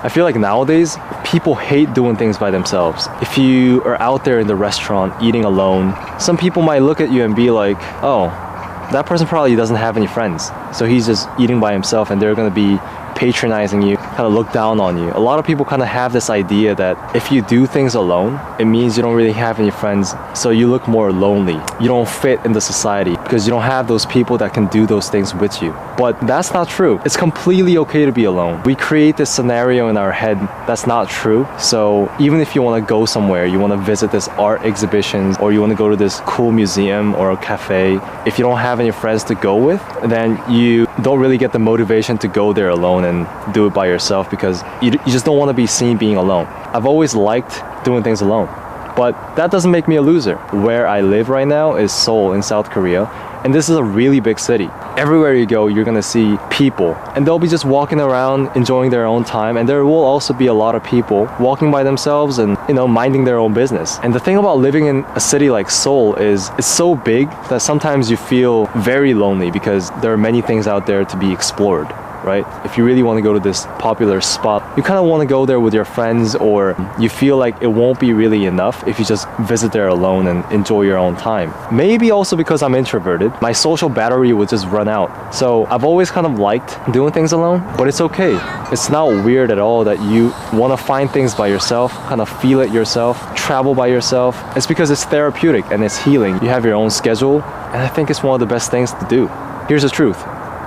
I feel like nowadays, people hate doing things by themselves. If you are out there in the restaurant eating alone, some people might look at you and be like, oh, that person probably doesn't have any friends. So he's just eating by himself and they're gonna be patronizing you, kind of look down on you. A lot of people kind of have this idea that if you do things alone, it means you don't really have any friends, so you look more lonely. You don't fit in the society because you don't have those people that can do those things with you. But that's not true. It's completely okay to be alone. We create this scenario in our head that's not true. So even if you want to go somewhere, you want to visit this art exhibition, or you want to go to this cool museum or a cafe, if you don't have any friends to go with, then you don't really get the motivation to go there alone and do it by yourself because you just don't want to be seen being alone. I've always liked doing things alone, but that doesn't make me a loser. Where I live right now is Seoul in South Korea, and this is a really big city. Everywhere you go, you're gonna see people, and they'll be just walking around enjoying their own time, and there will also be a lot of people walking by themselves and, you know, minding their own business. And the thing about living in a city like Seoul is it's so big that sometimes you feel very lonely because there are many things out there to be explored. Right? If you really want to go to this popular spot, you kind of want to go there with your friends, or you feel like it won't be really enough if you just visit there alone and enjoy your own time. Maybe also because I'm introverted, my social battery would just run out. So I've always kind of liked doing things alone, but it's okay. It's not weird at all that you want to find things by yourself, kind of feel it yourself, travel by yourself. It's because it's therapeutic and it's healing. You have your own schedule, and I think it's one of the best things to do. Here's the truth.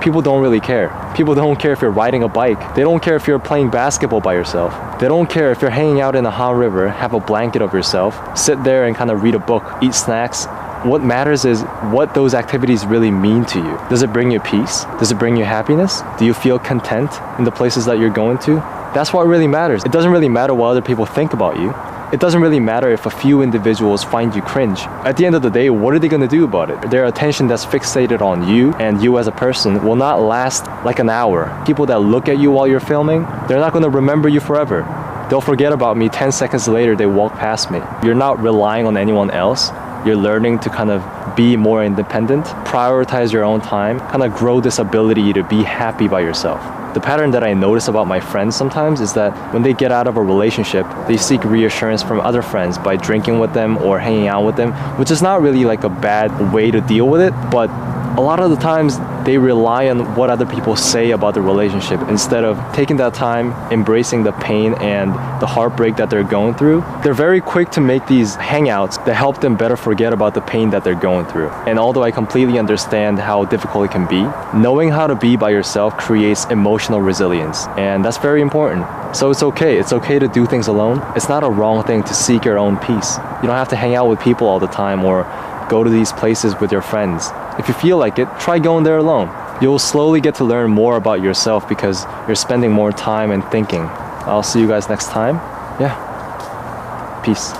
People don't really care. People don't care if you're riding a bike. They don't care if you're playing basketball by yourself. They don't care if you're hanging out in a hot river, have a blanket of yourself, sit there and kind of read a book, eat snacks. What matters is what those activities really mean to you. Does it bring you peace? Does it bring you happiness? Do you feel content in the places that you're going to? That's what really matters. It doesn't really matter what other people think about you. It doesn't really matter if a few individuals find you cringe. At the end of the day, what are they gonna do about it? Their attention that's fixated on you and you as a person will not last like an hour. People that look at you while you're filming, they're not gonna remember you forever. They'll forget about me 10 seconds later, they walk past me. You're not relying on anyone else. You're learning to kind of be more independent, prioritize your own time, kind of grow this ability to be happy by yourself. The pattern that I notice about my friends sometimes is that when they get out of a relationship, they seek reassurance from other friends by drinking with them or hanging out with them, which is not really like a bad way to deal with it, but a lot of the times they rely on what other people say about the relationship instead of taking that time, embracing the pain and the heartbreak that they're going through. They're very quick to make these hangouts that help them better forget about the pain that they're going through. And although I completely understand how difficult it can be, knowing how to be by yourself creates emotional resilience, and that's very important. So it's okay. It's okay to do things alone. It's not a wrong thing to seek your own peace. You don't have to hang out with people all the time or go to these places with your friends. If you feel like it, try going there alone. You'll slowly get to learn more about yourself because you're spending more time and thinking. I'll see you guys next time. Yeah. Peace.